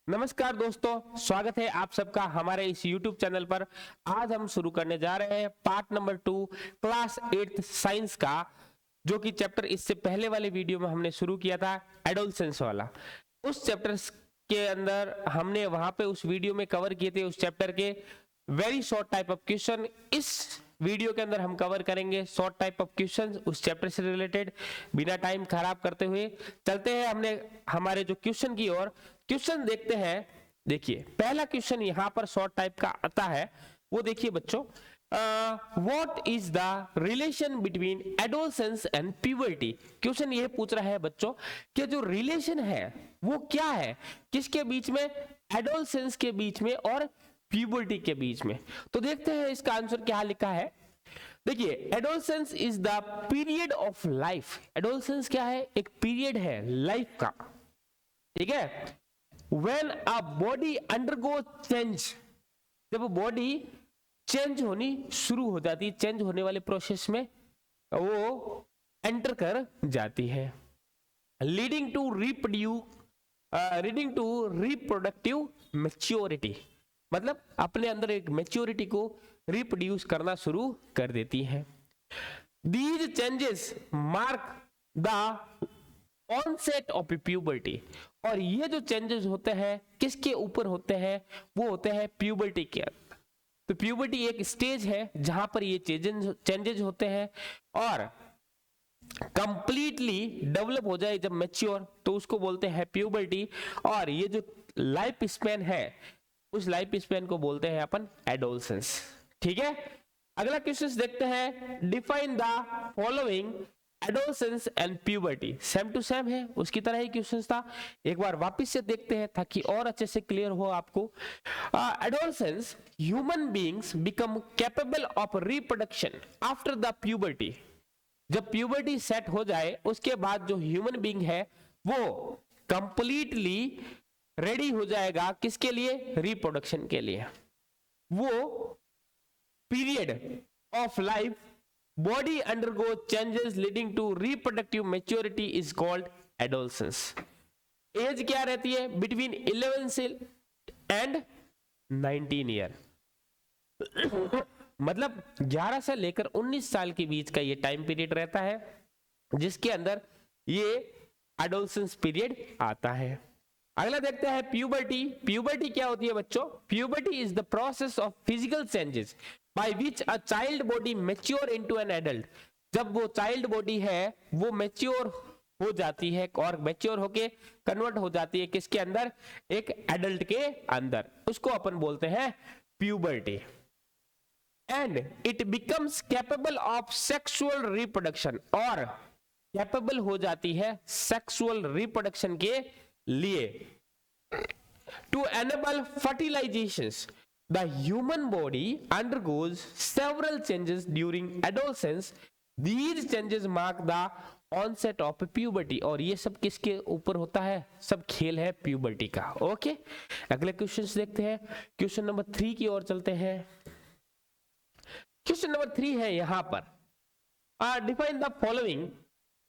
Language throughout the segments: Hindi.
नमस्कार दोस्तों, स्वागत है आप सबका हमारे इस YouTube चैनल पर। आज हम शुरू करने जा रहे हैं पार्ट नंबर 2 क्लास 8 साइंस का, जो कि चैप्टर इससे पहले वाले वीडियो में हमने शुरू किया था एडोलसेंस वाला। उस चैप्टर के अंदर हमने वहां पे उस वीडियो में कवर किए थे उस चैप्टर के very short type of question. इस वीडियो के अंदर हम कवर करेंगे शॉर्ट टाइप ऑफ क्वेश्चन उस चैप्टर से रिलेटेड। बिना टाइम खराब करते हुए चलते हैं हमने हमारे जो क्वेश्चन की ओर। क्वेश्चन देखते हैं। देखिए पहला क्वेश्चन यहां पर शॉर्ट टाइप का आता है, वो देखिए बच्चों। What is the relation between adolescence and puberty. Question ये पूछ रहा है बच्चों कि जो रिलेशन है वो क्या है, किसके बीच में, एडोलसेंस के बीच में और प्यूबर्टी के बीच में। तो देखते हैं इसका आंसर क्या लिखा है। देखिए adolescence is the period of life. Adolescence क्या है, एक पीरियड है लाइफ का, ठीक है। When a body undergoes change, जब बॉडी चेंज होनी शुरू हो जाती है, चेंज होने वाले प्रोसेस में वो एंटर कर जाती है, लीडिंग टू रिप्रोडक्टिव मैच्योरिटी। मतलब अपने अंदर एक मैच्योरिटी को रिप्रोड्यूस करना शुरू कर देती है। These changes mark the onset of puberty। और ये जो चेंजेस होते हैं किसके ऊपर होते हैं, वो होते हैं प्यूबर्टी के अंदर। तो प्यूबर्टी एक स्टेज है जहां पर ये चेंजेस होते हैं और कंप्लीटली डेवलप हो जाए जब मैच्योर, तो उसको बोलते हैं प्यूबर्टी। और ये जो लाइफ स्पैन है उस लाइफ स्पैन को बोलते हैं अपन एडोलसेंस, ठीक है। अगला क्वेश्चन देखते हैं। Define the following adolescence and puberty. Same to same है, उसकी तरह ही क्वेश्चन था। एक बार वापस से देखते हैं ताकि और अच्छे से क्लियर हो आपको। Adolescence, human beings become capable of reproduction after the puberty. जब प्यूबर्टी सेट हो जाए उसके बाद जो ह्यूमन बीइंग है वो कंप्लीटली रेडी हो जाएगा किसके लिए, रिप्रोडक्शन के लिए। वो period of life body undergo changes leading to reproductive maturity is called adolescence. Age क्या रहती है, बिटवीन 11 से एंड 19 ईयर। मतलब 11 से लेकर 19 साल के बीच का ये टाइम पीरियड रहता है जिसके अंदर ये एडोलसेंस पीरियड आता है। अगला देखते हैं प्यूबर्टी। प्यूबर्टी क्या होती है बच्चों, puberty is the process of physical changes by which a child body mature into an adult. जब वो चाइल्ड बॉडी है वो मैच्योर हो जाती है और मैच्योर होके कन्वर्ट हो जाती है किसके अंदर, एक एडल्ट के अंदर, उसको अपन बोलते हैं puberty. And it becomes capable of sexual reproduction, और कैपेबल हो जाती है सेक्सुअल रिप्रोडक्शन के लिए। To enable fertilizations the human body undergoes several changes during adolescence. These changes mark the onset of puberty। और ये सब किसके ऊपर होता है, सब खेल है प्यूबर्टी का। ओके, अगले क्वेश्चंस देखते हैं। क्वेश्चन नंबर 3 की ओर चलते हैं। क्वेश्चन नंबर 3 है यहां पर, डिफाइन द फॉलोइंग।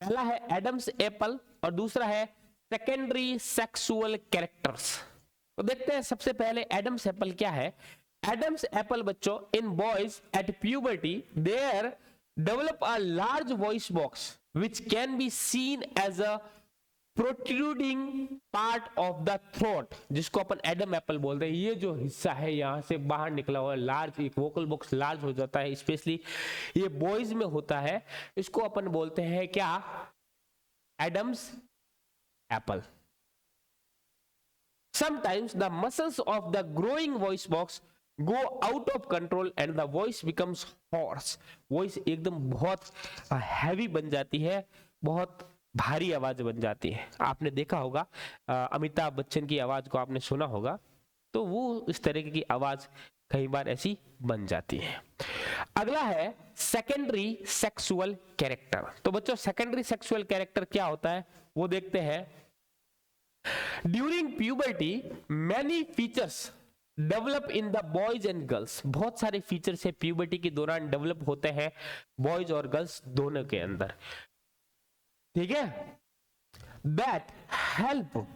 पहला है एडम्स एप्पल और दूसरा है सेकेंडरी सेक्सुअल कैरेक्टर्स। तो देखते हैं सबसे पहले एडम्स एप्पल क्या है। एडम्स एप्पल बच्चों, in boys at puberty there develop a large voice box which can be seen as a protruding part of the throat, जिसको अपन एडम एप्पल बोलते हैं। ये जो हिस्सा है यहां से बाहर निकला हुआ लार्ज, एक वोकल बॉक्स लार्ज हो जाता है, स्पेशली ये बॉयज में होता है। इसको अपन बोलते हैं क्या, Adam's apple. Sometimes the muscles of the growing voice box go out of control and the voice becomes hoarse। Voice एकदम बहुत हैवी बन जाती है, बहुत भारी आवाज बन जाती है। आपने देखा होगा अमिताभ बच्चन की आवाज को आपने सुना होगा, तो वो इस तरह की आवाज कई बार ऐसी बन जाती है। अगला है सेकेंडरी सेक्सुअल कैरेक्टर। तो बच्चों सेकेंडरी सेक्सुअल कैरेक्टर क्या होता है वो देखते हैं। During puberty many features develop in the boys and girls. बहुत सारे फीचर्स है प्यूबर्टी के दौरान डेवलप होते हैं बॉयज और गर्ल्स दोनों के अंदर, ठीक है। That help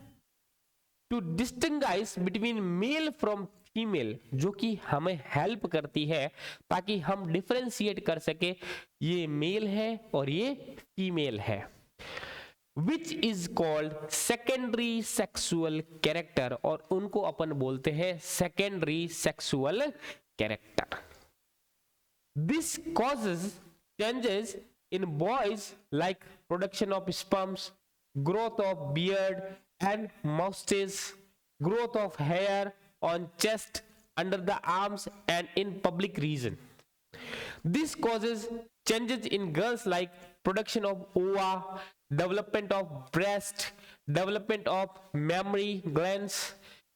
to distinguish between male from female, जो कि हमें हेल्प करती है ताकि हम डिफरेंशिएट कर सके ये मेल है और ये फीमेल है, विच is called secondary sexual character, और उनको अपन बोलते हैं secondary sexual character. This causes changes in boys like production of sperms, growth of beard and mustache, growth of hair on chest, under the arms and in public region. This causes changes in girls like production of ova, development of breast, development of mammary glands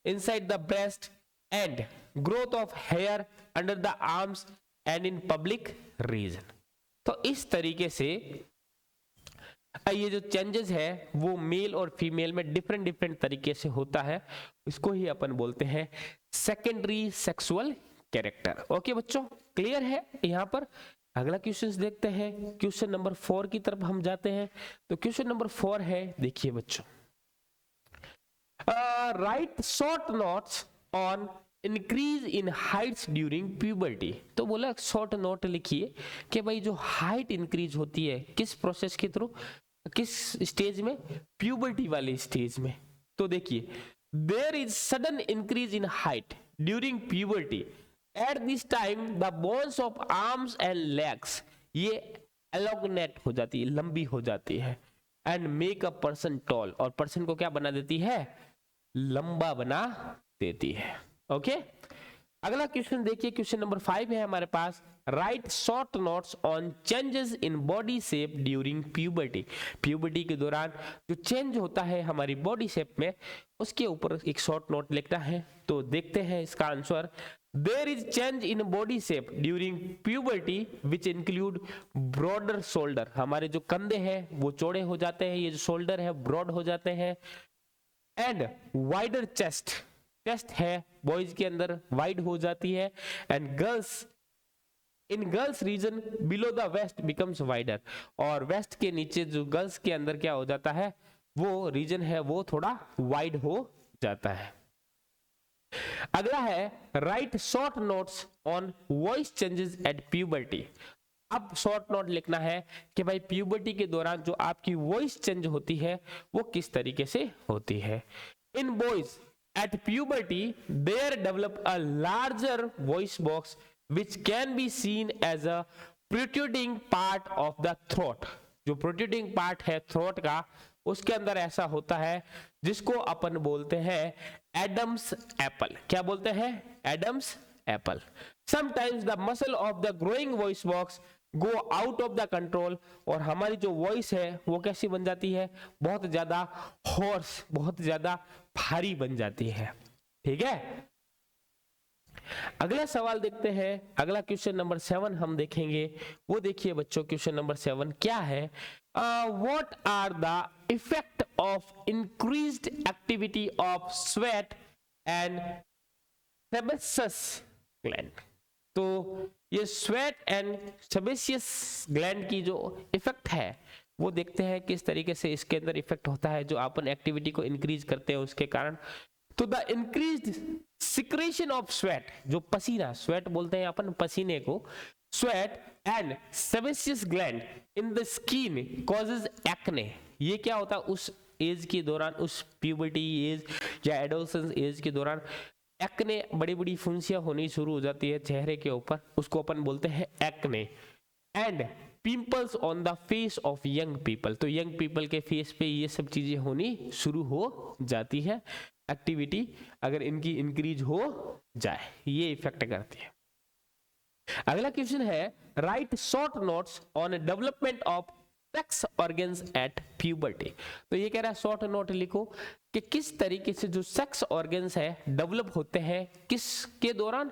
inside the breast, and growth of hair under the arms and in public region. तो इस तरीके से ये जो चेंजेस है वो मेल और फीमेल में डिफरेंट तरीके से होता है, इसको ही अपन बोलते हैं सेकेंडरी सेक्सुअल कैरेक्टर। ओके बच्चों, क्लियर है? यहां पर अगला क्वेश्चन देखते हैं, क्वेश्चन नंबर 4 की तरफ हम जाते हैं। तो क्वेश्चन नंबर 4 है, देखिए बच्चों, right short notes on increase in Heights during puberty. तो बोला शॉर्ट नोट लिखिए कि भाई जो हाइट इंक्रीज होती है किस प्रोसेस के थ्रू, किस स्टेज में, प्यूबर्टी वाले स्टेज में। तो देखिए, there is sudden increase in height during puberty, at this time the bones of arms and legs, ये एलोगनेट हो जाती है, लंबी हो जाती है, and make a person tall, और पर्सन को क्या बना देती है, लंबा बना देती है। ओके, अगला क्वेश्चन देखिए, क्वेश्चन नंबर 5 है हमारे पास, write short notes on changes in body shape during puberty. Puberty के दौरान जो चेंज होता है हमारी बॉडी शेप में, उसके ऊपर एक शॉर्ट नोट लिखना है। तो देखते हैं इसका answer, there is change in body shape during puberty which include broader shoulder, हमारे जो कंधे हैं वो चौड़े हो जाते हैं, ये जो शोल्डर है ब्रॉड हो जाते हैं, एंड वाइडर चेस्ट, चेस्ट है बॉयज के अंदर वाइड हो जाती है, and girls in girls region below the waist becomes wider, और वेस्ट के नीचे जो गर्ल्स के अंदर क्या हो जाता है, वो रीजन है वो थोड़ा वाइड हो जाता है। अगला है, write short notes on voice changes at puberty. अब शॉर्ट नोट लिखना है कि भाई प्यूबर्टी के दौरान जो आपकी वॉइस चेंज होती है वो किस तरीके से होती है। In boys at puberty there develop a larger voice box which can be seen as a protruding part of the throat। जो protruding part है throat का, उसके अंदर ऐसा होता है जिसको अपन बोलते हैं एडम्स एप्पल। क्या बोलते हैं? Adam's apple. Sometimes the muscle of the growing voice box go out of the control, और हमारी जो वॉइस है वो कैसी बन जाती है, बहुत ज्यादा होर्स, बहुत ज्यादा भारी बन जाती है। ठीक है, अगला सवाल देखते हैं, अगला क्वेश्चन नंबर 7 हम देखेंगे। वो देखिए बच्चों, क्वेश्चन नंबर 7 क्या है, what are the effect of increased activity of sweat and sebaceous gland. तो ये स्वेट एंड सेबेसियस ग्लैंड की जो इफेक्ट है वो देखते हैं किस तरीके से इसके अंदर इफेक्ट होता है, जो अपन एक्टिविटी को इंक्रीज करते हैं उसके कारण। तो the increased secretion of sweat, जो पसीना, स्वेट बोलते हैं अपन पसीने को, sweat and sebaceous gland in the skin causes acne. ये क्या होता है उस एज के दौरान, उस प्यूबर्टी एज या एडोलसेंस एज के दौरान एक्ने, बड़ी बड़ी फुंसियां होनी शुरू हो जाती है चेहरे के ऊपर, उसको अपन बोलते हैं acne. And pimples on the face of young people, तो यंग पीपल के फेस पे ये सब चीजें होनी शुरू हो जाती है, एक्टिविटी अगर इनकी इंक्रीज हो जाए, ये इफेक्ट करती है। अगला क्वेश्चन है, write short notes on development of sex organs at puberty. तो ये कह रहा है शॉर्ट नोट लिखो कि किस तरीके से जो सेक्स ऑर्गन्स है डेवलप होते हैं किसके दौरान,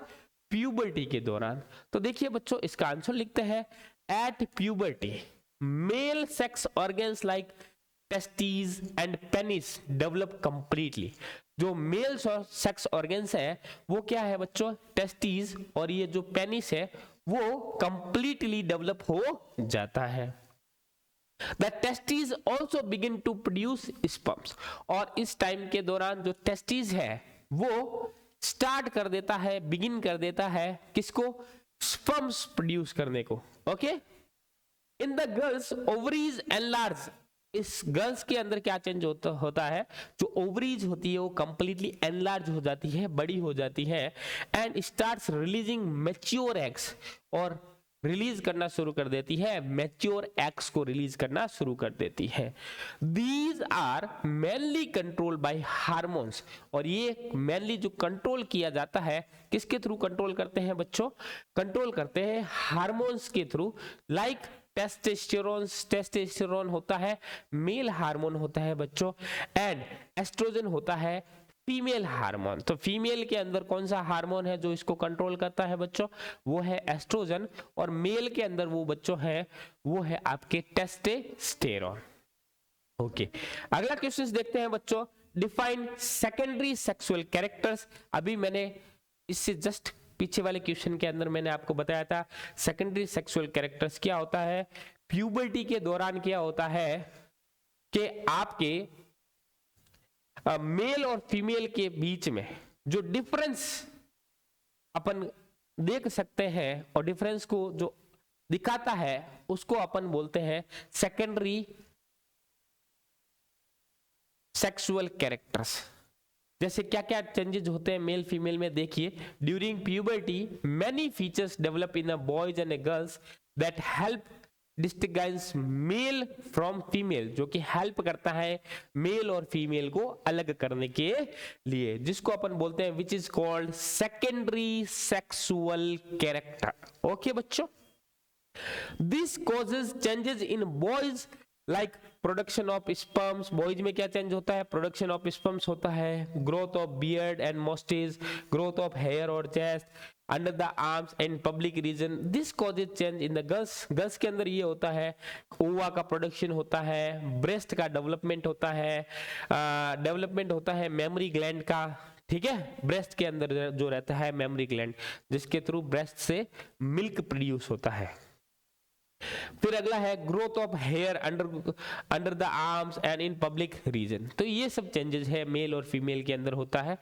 प्यूबर्टी के दौरान। तो देखिए बच्चों, इसका आंसर लिखते हैं, at puberty male sex organs like testis and penis develop completely. जो मेल सेक्स ऑर्गन्स है वो क्या है बच्चों, टेस्टिस और ये जो पेनिस है वो कंप्लीटली डेवलप हो जाता है। The testis also begin to produce sperms, और इस टाइम के दौरान जो टेस्टिस है वो स्टार्ट कर देता है, बिगिन कर देता है किसको, स्पर्म्स प्रोड्यूस करने को। Okay, in the girls ovaries enlarge, इस गर्ल्स के अंदर क्या चेंज होता है, जो ओवरीज होती है वो कंप्लीटली एनलार्ज हो जाती है, बड़ी हो जाती है, and starts releasing mature eggs, और रिलीज करना शुरू कर देती है, मैच्योर एग्स को रिलीज करना शुरू कर देती है। These are mainly control by hormones, और ये मेनली जो कंट्रोल किया जाता है, किसके थ्रू कंट्रोल करते हैं बच्चों, कंट्रोल करते हैं हार्मोन्स के थ्रू। लाइक टेस्टोस्टेरोन, टेस्टोस्टेरोन होता है मेल हार्मोन होता है बच्चों, एंड एस्ट्रोजन होता है फीमेल हार्मोन। तो फीमेल के अंदर कौन सा हार्मोन है जो इसको कंट्रोल करता है बच्चों, वो है एस्ट्रोजन, और मेल के अंदर वो बच्चों है, वो है आपके टेस्टोस्टेरोन। ओके, अगला क्वेश्चन देखते हैं बच्चों, डिफाइन सेकेंडरी सेक्सुअल कैरेक्टर्स। अभी मैंने इससे जस्ट पीछे वाले क्वेश्चन के अंदर मैंने आपको बताया था सेकेंडरी सेक्सुअल कैरेक्टर्स क्या होता है। प्यूबर्टी के दौरान क्या होता है कि आपके मेल और फीमेल के बीच में जो डिफरेंस अपन देख सकते हैं, और डिफरेंस को जो दिखाता है उसको अपन बोलते हैं सेकेंडरी सेक्सुअल कैरेक्टर्स। जैसे क्या क्या चेंजेस होते हैं मेल फीमेल में, देखिए, during puberty many features develop in a boys and girls that help distinguish male from female, जो कि हेल्प करता है मेल और फीमेल को अलग करने के लिए, जिसको अपन बोलते हैं which is called secondary sexual character. Okay बच्चों, this causes changes in boys like production of sperms, boys में क्या चेंज होता है, प्रोडक्शन ऑफ स्पर्म्स होता है, growth of beard and moustache, growth of hair और chest under the arms and public region. This causes change in the girls, girls के अंदर ये होता है ओवा का प्रोडक्शन होता है, ब्रेस्ट का डेवलपमेंट होता है, डेवलपमेंट होता है मेमोरी ग्लैंड का, ठीक है, ब्रेस्ट के अंदर जो रहता है मेमोरी ग्लैंड, जिसके थ्रू ब्रेस्ट से मिल्क प्रोड्यूस होता है। फिर अगला है growth of hair under the arms and in public region. तो ये सब चेंजेस है मेल और फीमेल के अंदर होता है।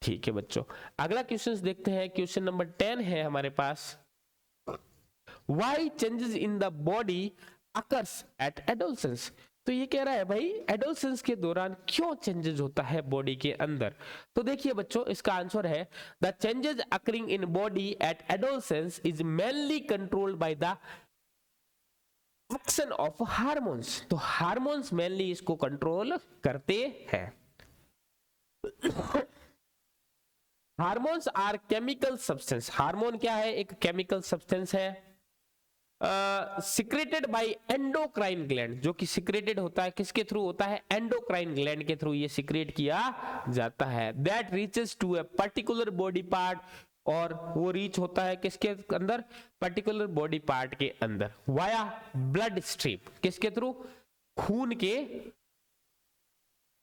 ठीक है बच्चों, अगला क्वेश्चन देखते हैं, क्वेश्चन नंबर 10 है हमारे पास, why changes in the body occurs at adolescence. तो ये कह रहा है भाई एडोलसेंस के दौरान क्यों चेंजेस होता है बॉडी के अंदर। तो देखिए बच्चों, इसका आंसर है the changes occurring in body at adolescence is mainly controlled by the action of hormones. तो हार्मोन्स मेनली इसको कंट्रोल करते हैं। Hormones are chemical substance, hormone क्या है, एक केमिकल सब्सटेंस है, सिक्रेटेड बाय एंडोक्राइन ग्लैंड, जो कि सिक्रेटेड होता है किसके थ्रू होता है, एंडोक्राइन ग्लैंड के थ्रू ये सिक्रेट किया जाता है। That reaches to a particular body part, और वो रीच होता है किसके अंदर, पर्टिकुलर बॉडी पार्ट के अंदर, वाया ब्लड स्ट्रीम, किसके थ्रू, खून के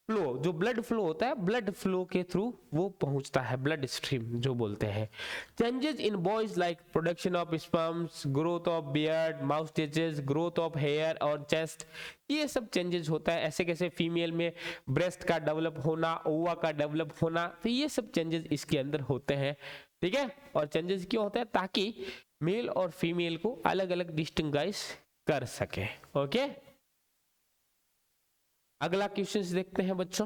फ्लो, जो ब्लड फ्लो होता है ब्लड फ्लो के थ्रू वो पहुंचता है, ब्लड स्ट्रीम जो बोलते हैं। Changes in boys like production of sperms, growth of beard, moustaches, growth of hair और चेस्ट, ये सब चेंजेस होता है। ऐसे कैसे फीमेल में ब्रेस्ट का डेवलप होना, ओवा का डेवलप होना, तो ये सब चेंजेस इसके अंदर होते हैं। ठीक है, और चेंजेस क्यों होते हैं, ताकि मेल और फीमेल को अलग अलग डिस्टिंग्विश कर सके। ओके, अगला क्वेश्चन देखते हैं बच्चों।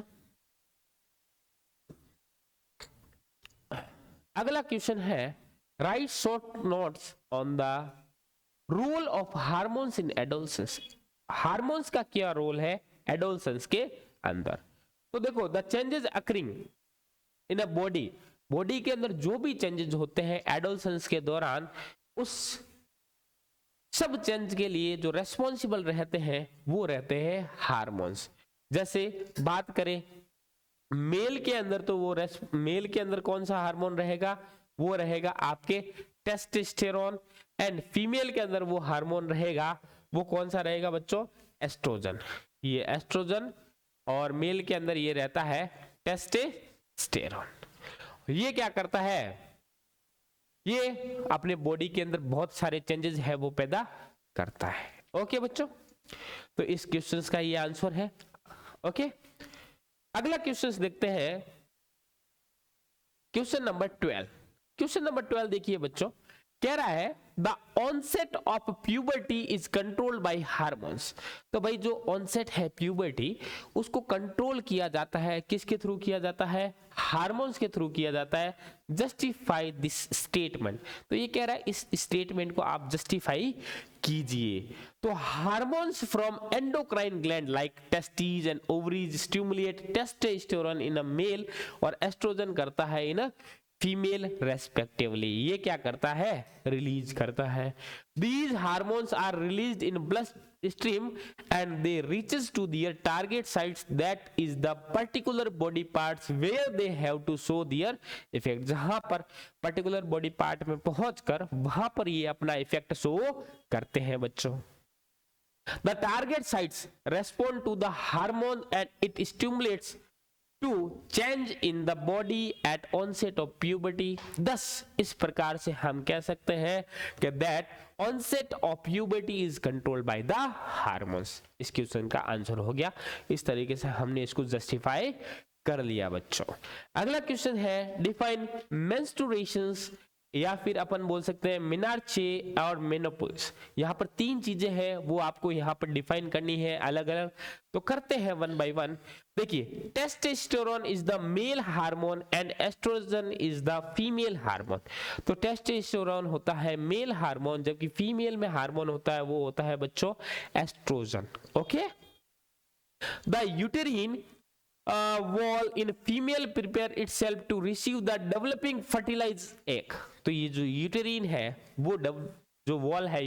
अगला क्वेश्चन है write short notes on the role of hormones in adolescence. Hormones का क्या रोल है एडोलसेंस के अंदर। तो देखो, the changes occurring in a body, body के अंदर जो भी चेंजेस होते हैं एडोलसेंस के दौरान, उस सब चेंज के लिए जो रेस्पॉन्सिबल रहते हैं वो रहते हैं हार्मोन्स। जैसे बात करें मेल के अंदर, तो वो मेल के अंदर कौन सा हार्मोन रहेगा, वो रहेगा आपके टेस्टोस्टेरोन, एंड फीमेल के अंदर वो हार्मोन रहेगा, वो कौन सा रहेगा बच्चों, एस्ट्रोजन। ये एस्ट्रोजन, और मेल के अंदर ये रहता है टेस्टोस्टेरोन। ये क्या करता है, ये अपने बॉडी के अंदर बहुत सारे चेंजेस है वो पैदा करता है। ओके बच्चों, तो इस क्वेश्चन का ये आंसर है। ओके, अगला क्वेश्चन देखते हैं, क्वेश्चन नंबर 12। क्वेश्चन नंबर 12 देखिए बच्चों, कह रहा है the onset of puberty is controlled by hormones. तो भाई जो ऑनसेट है प्यूबर्टी, उसको कंट्रोल किया जाता है, किसके थ्रू किया जाता है? हार्मोन्स के थ्रू किया जाता है। Justify this statement. तो ये कह रहा है इस स्टेटमेंट को आप जस्टिफाई कीजिए। तो hormones from endocrine gland like testis and ovaries stimulate testosterone in a male और एस्ट्रोजन करता है इन फीमेल रेस्पेक्टिवली। ये क्या करता है? रिलीज करता है। These hormones are released in blood stream and they reaches to their target sites, that is the particular body parts where they have to show their effect। जहां पर particular body part में पहुंचकर वहां पर ये अपना इफेक्ट शो करते हैं बच्चों। The target sites respond to the hormone and it stimulates to change in the body at onset of puberty। thus इस प्रकार से हम कह सकते हैं कि that onset of puberty is controlled by the hormones। इस क्वेश्चन का आंसर हो गया। इस तरीके से हमने इसको जस्टिफाई कर लिया बच्चों। अगला क्वेश्चन है डिफाइन मेंस्ट्रुएशंस, या फिर अपन बोल सकते हैं मेनार्चे और मेनोपॉज। यहाँ पर तीन चीजें हैं, वो आपको यहाँ पर डिफाइन करनी है अलग अलग। तो करते हैं वन बाय वन। देखिए, testosterone is the male hormone and oestrogen is the female hormone. तो टेस्टोस्टेरोन होता है मेल हार्मोन, जबकि फीमेल में हार्मोन होता है वो होता है बच्चों oestrogen. Okay, the uterine wall in female prepare itself to receive the developing fertilized egg। तो ये जो यूटेरिन है वो जो वॉल है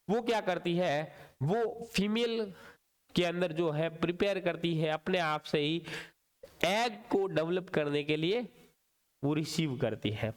वो क्या करती है? वो फीमेल के अंदर जो है प्रिपेयर करती है अपने आप से ही एग को डेवलप करने के लिए, वो रिसीव करती है।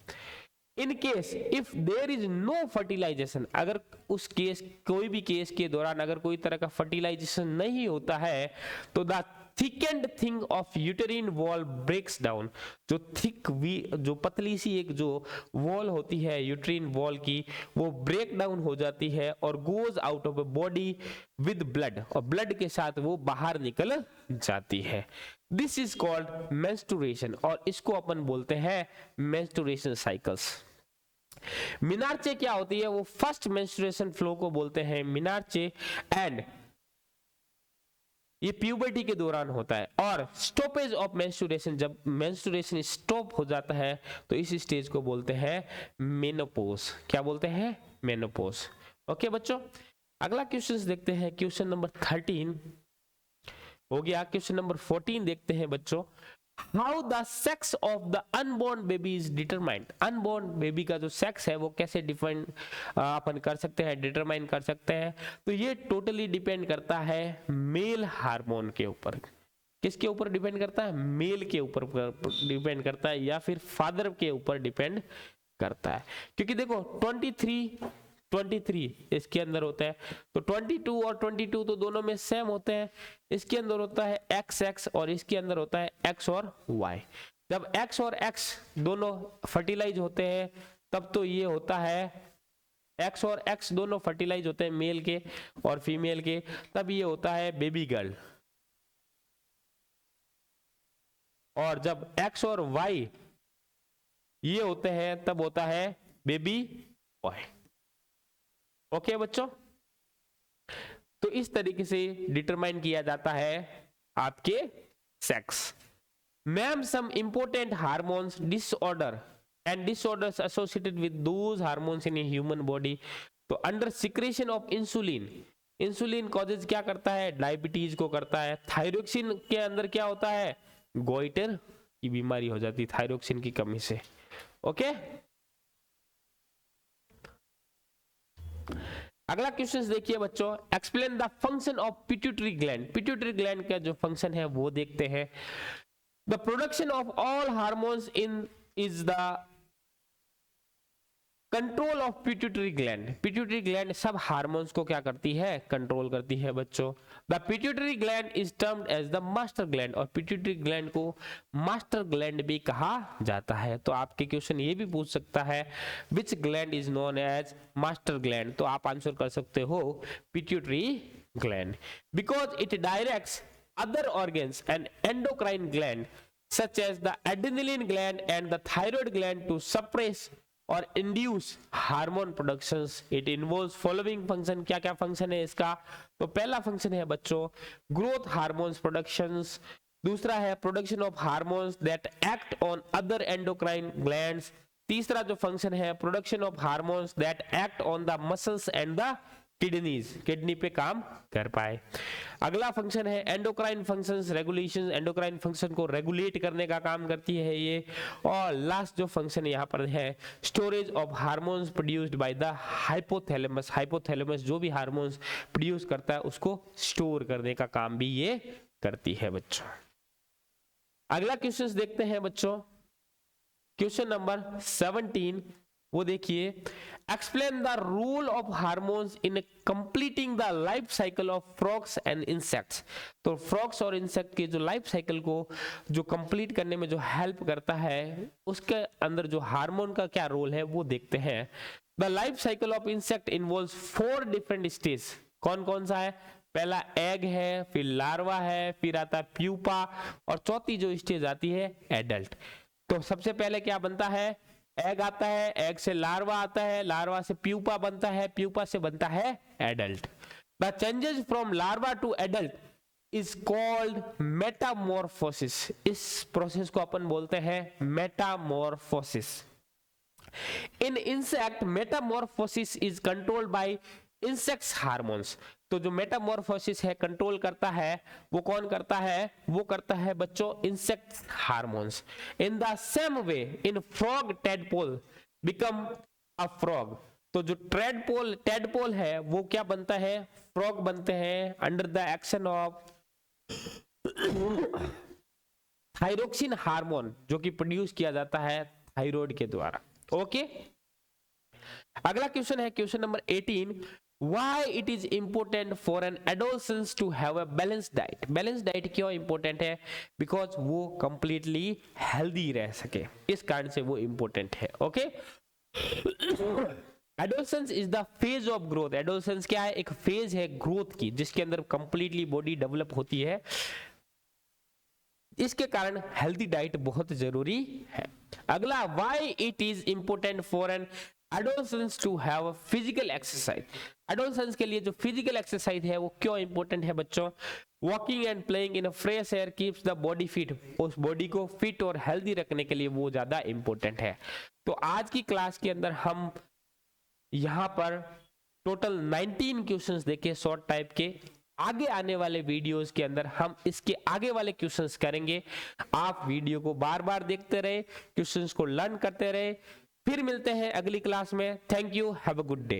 In case if there is no fertilisation, अगर उस केस कोई भी केस के दौरान अगर कोई तरह का फर्टिलाइजेशन नहीं होता है तो the thickened thing of uterine wall breaks down. जो पतली सी एक जो वॉल होती है यूटेरिन वॉल की, वो ब्रेक डाउन हो जाती है और goes out of body with blood, और ब्लड के साथ वो बाहर निकल जाती है। दिस इज कॉल्ड मेंस्ट्रुएशन, और इसको अपन बोलते हैं मेंस्ट्रुएशन साइकिल्स। मिनार्चे क्या होती है? वो फर्स्ट मेंस्ट्रुएशन फ्लो को बोलते हैं मिनार्चे, एंड ये प्यूबर्टी के दौरान होता है। और स्टॉपेज ऑफ मेंस्ट्रुएशन, जब मेंस्ट्रुएशन स्टॉप हो जाता है तो इस स्टेज को बोलते हैं मेनोपॉज। क्या बोलते हैं? मेनोपॉज। ओके बच्चों, अगला क्वेश्चन देखते हैं, क्वेश्चन नंबर 13 हो गया। क्वेश्चन नंबर 14 देखते हैं बच्चों, how the sex of the unborn baby is determined. Unborn baby का जो सेक्स है वो कैसे डिफाइन अपन कर सकते हैं, डिटरमाइन कर सकते हैं? तो ये टोटली डिपेंड करता है मेल हार्मोन के ऊपर। किसके ऊपर डिपेंड करता है? मेल के ऊपर डिपेंड करता है, या फिर फादर के ऊपर डिपेंड करता है। क्योंकि देखो 23 इसके अंदर होता है, तो 22 और 22 तो दोनों में सेम होते हैं। इसके अंदर होता है XX और इसके अंदर होता है X और Y। जब X और X दोनों फर्टिलाइज होते हैं तब तो ये होता है, X और X दोनों फर्टिलाइज होते हैं मेल के और फीमेल के, तब ये होता है बेबी गर्ल। और जब X और Y ये होते हैं तब होता है बेबी बॉय। ओके बच्चों, तो इस तरीके से डिटरमाइन किया जाता है आपके sex. Ma'am, some important hormones disorder and disorders associated with those hormones in human body. तो under secretion of insulin, insulin causes क्या करता है? डायबिटीज को करता है। थायरोक्सिन के अंदर क्या होता है? गोइटर की बीमारी हो जाती है थायरोक्सिन की कमी से। ओके, अगला क्वेश्चन देखिए बच्चों, explain the function of pituitary gland. Pituitary gland का जो फंक्शन है वो देखते हैं। The production of all hormones in is the control of pituitary gland. Pituitary gland सब हार्मोन्स को क्या करती है? कंट्रोल करती है बच्चों। The pituitary gland is termed as the master gland, और पिट्यूटरी ग्लैंड को मास्टर ग्लैंड भी कहा जाता है। तो आपके क्वेश्चन ये भी पूछ सकता है which gland is known as master gland, तो आप आंसर कर सकते हो pituitary gland because it directs other organs and endocrine gland such as the adrenaline gland and the thyroid gland to suppress और induce hormone productions. It involves following function. क्या क्या फंक्शन है इसका? तो पहला फंक्शन है बच्चों ग्रोथ हार्मोन्स प्रोडक्शंस. दूसरा है production of hormones that act on other endocrine glands. तीसरा जो फंक्शन है production of hormones that act on the muscles and the kidneys, kidney पे काम कर पाए. अगला फंक्शन है endocrine functions regulation. Endocrine function को रेगुलेट करने का काम करती है ये. और लास्ट जो फंक्शन यहाँ पर है storage of hormones produced by the hypothalamus. Hypothalamus जो भी हार्मोन्स प्रोड्यूस करता है उसको स्टोर करने का काम भी ये करती है बच्चों. अगला क्वेश्चन देखते हैं बच्चों. क्वेश्चन नंबर 17 वो देखिए explain the role of hormones in completing the life cycle of frogs and insects. तो फ्रॉग्स और इंसेक्ट के जो लाइफ साइकिल को जो कंप्लीट करने में जो हेल्प करता है उसके अंदर जो हार्मोन का क्या रोल है वो देखते हैं. The life cycle of insect involves 4 different stage. कौन कौन सा है? पहला एग है, फिर लार्वा है, फिर आता है प्यूपा और चौथी जो स्टेज आती है एडल्ट. तो सबसे पहले क्या बनता है? एग आता है, एग से लार्वा आता है, लार्वा से प्यूपा बनता है, प्यूपा से बनता है adult. The changes from larva to adult is called metamorphosis. इस प्रोसेस को अपन बोलते हैं metamorphosis. In insect metamorphosis is controlled by insects hormones. तो जो मेटामॉर्फोसिस है कंट्रोल करता है वो कौन करता है? वो करता है बच्चों insect hormones. In the same way in frog tadpole become a frog. तो जो टेडपोल है वो क्या बनता है? फ्रॉग बनते हैं under the action of thyroxine hormone जो कि प्रोड्यूस किया जाता है थायराइड के द्वारा. ओके. अगला क्वेश्चन है question number 18. Why it is important for an adolescent to have a balanced diet? Balanced diet क्यों important है? Because वो completely healthy रह सके, इस कारण से वो important है. Okay? Adolescence is the phase of growth. Adolescence क्या है? एक phase है growth की जिसके अंदर completely body develop होती है. इसके कारण हेल्दी डाइट बहुत जरूरी है. अगला why it is important for an adolescents to have a physical exercise. adolescents के लिए जो physical exercise है वो क्यों important है बच्चों? Walking and playing in a fresh air keeps the body fit. उस बॉडी को फिट और हेल्दी रखने के लिए वो ज्यादा important है. तो आज की क्लास के अंदर हम यहाँ पर टोटल 19 क्वेश्चंस देखे शॉर्ट टाइप के. आगे आने वाले वीडियोस के अंदर हम इसके आगे वाले क्वेश्चंस करेंगे. आप वीडियो को बार बार देखते रहे, क्वेश्चंस को लर्न करते रहे. फिर मिलते हैं अगली क्लास में. Thank you. Have a good day.